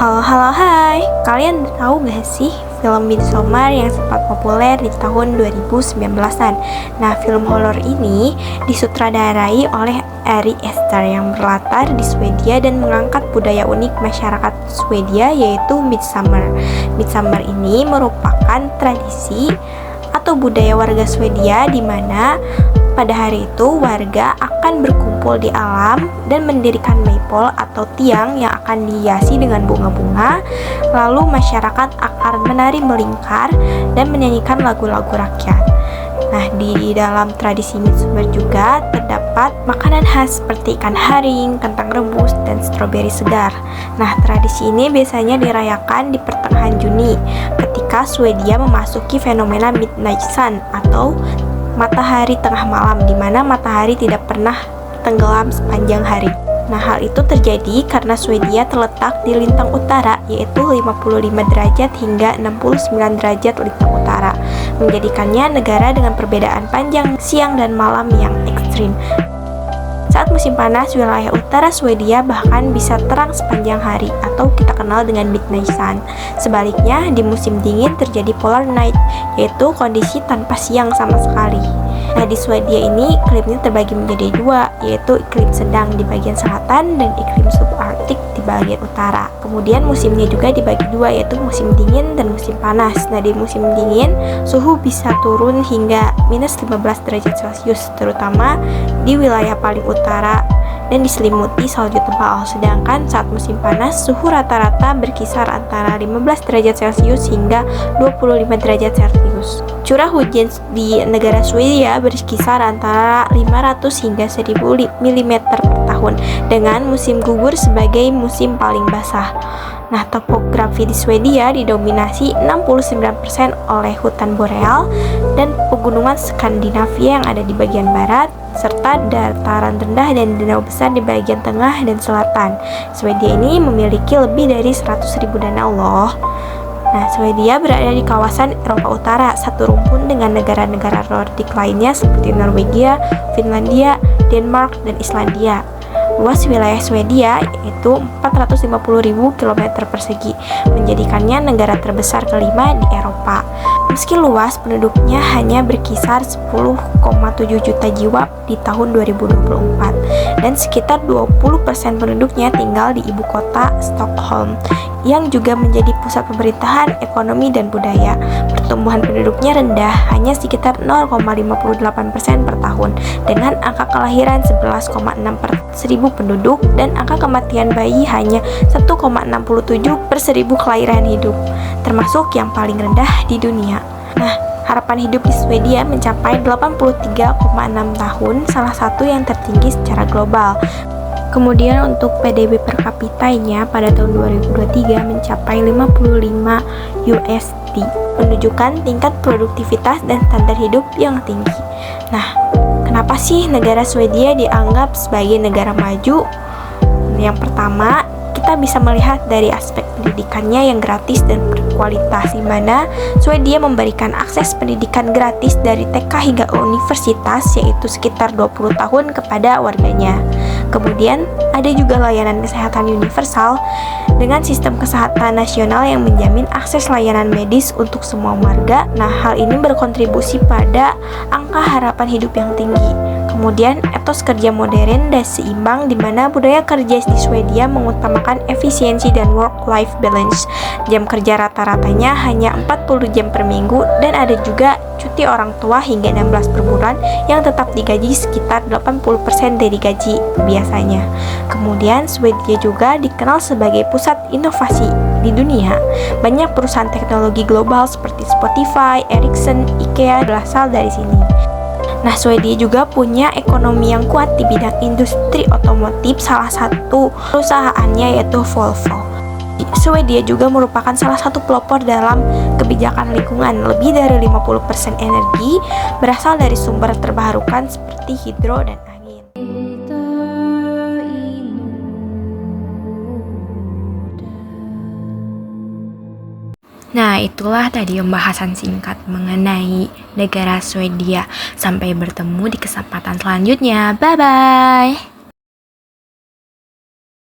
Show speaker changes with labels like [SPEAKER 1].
[SPEAKER 1] Halo, halo, hai. Kalian tahu gak sih film Midsommar yang sempat populer di tahun 2019-an? Nah, film horor ini disutradarai oleh Ari Aster yang berlatar di Swedia dan mengangkat budaya unik masyarakat Swedia, yaitu Midsummer. Midsummer ini merupakan tradisi atau budaya warga Swedia di mana pada hari itu warga akan berkumpul di alam dan mendirikan maypole atau tiang yang akan dihiasi dengan bunga-bunga. Lalu masyarakat akan menari melingkar dan menyanyikan lagu-lagu rakyat. Nah, di dalam tradisi Midsummer juga terdapat makanan khas seperti ikan haring, kentang rebus, dan stroberi segar. Nah, tradisi ini biasanya dirayakan di pertengahan Juni ketika Swedia memasuki fenomena Midnight Sun atau matahari tengah malam, di mana matahari tidak pernah tenggelam sepanjang hari. Nah, hal itu terjadi karena Swedia terletak di lintang utara, yaitu 55 derajat hingga 69 derajat lintang utara, menjadikannya negara dengan perbedaan panjang siang dan malam yang ekstrim. Saat musim panas, wilayah utara Swedia bahkan bisa terang sepanjang hari atau kita kenal dengan midnight sun. Sebaliknya, di musim dingin terjadi polar night, yaitu kondisi tanpa siang sama sekali. Nah, di Swedia ini iklimnya terbagi menjadi dua, yaitu iklim sedang di bagian selatan dan iklim subarktik di bagian utara. Kemudian musimnya juga dibagi dua, yaitu musim dingin dan musim panas. Nah, di musim dingin suhu bisa turun hingga minus 15 derajat Celcius, terutama di wilayah paling utara dan diselimuti salju tebal. Sedangkan saat musim panas, suhu rata-rata berkisar antara 15 derajat Celcius hingga 25 derajat Celcius. Curah hujan di negara Swedia berkisar antara 500 hingga 1000 mm per tahun, dengan musim gugur sebagai musim paling basah. Nah, topografi di Swedia didominasi 69% oleh hutan boreal dan pegunungan Skandinavia yang ada di bagian barat, serta dataran rendah dan danau besar di bagian tengah dan selatan. Swedia ini memiliki lebih dari 100.000 danau loh. Nah, Swedia berada di kawasan Eropa Utara, satu rumpun dengan negara-negara Nordik lainnya seperti Norwegia, Finlandia, Denmark, dan Islandia. Luas wilayah Swedia yaitu 450.000 km persegi, menjadikannya negara terbesar kelima di Eropa. Meski luas, penduduknya hanya berkisar 10,7 juta jiwa di tahun 2024, dan sekitar 20% penduduknya tinggal di ibu kota Stockholm, yang juga menjadi pusat pemerintahan, ekonomi, dan budaya. Pertumbuhan penduduknya rendah, hanya sekitar 0,58% per tahun, dengan angka kelahiran 11,6 per 1000 penduduk, dan angka kematian bayi hanya 1,67 per 1000 kelahiran hidup, termasuk yang paling rendah di dunia. Nah, harapan hidup di Swedia mencapai 83,6 tahun, salah satu yang tertinggi secara global. Kemudian untuk PDB per kapitanya pada tahun 2023 mencapai 55 USD, menunjukkan tingkat produktivitas dan standar hidup yang tinggi. Nah, kenapa sih negara Swedia dianggap sebagai negara maju? Yang pertama, kita bisa melihat dari aspek pendidikannya yang gratis dan berkualitas, di mana Swedia memberikan akses pendidikan gratis dari TK hingga universitas, yaitu sekitar 20 tahun kepada warganya. Kemudian ada juga layanan kesehatan universal dengan sistem kesehatan nasional yang menjamin akses layanan medis untuk semua warga. Nah, hal ini berkontribusi pada angka harapan hidup yang tinggi. Kemudian etos kerja modern dan seimbang, di mana budaya kerja di Swedia mengutamakan efisiensi dan work-life balance. Jam kerja rata-ratanya hanya 40 jam per minggu, dan ada juga cuti orang tua hingga 16 per bulan yang tetap digaji sekitar 80% dari gaji biasanya. Kemudian Swedia juga dikenal sebagai pusat inovasi di dunia. Banyak perusahaan teknologi global seperti Spotify, Ericsson, IKEA berasal dari sini. Nah, Swedia juga punya ekonomi yang kuat di bidang industri otomotif, salah satu perusahaannya yaitu Volvo. Swedia juga merupakan salah satu pelopor dalam kebijakan lingkungan. Lebih dari 50% energi berasal dari sumber terbarukan seperti hidro dan angin. Nah, itulah tadi pembahasan singkat mengenai negara Swedia. Sampai bertemu di kesempatan selanjutnya. Bye-bye!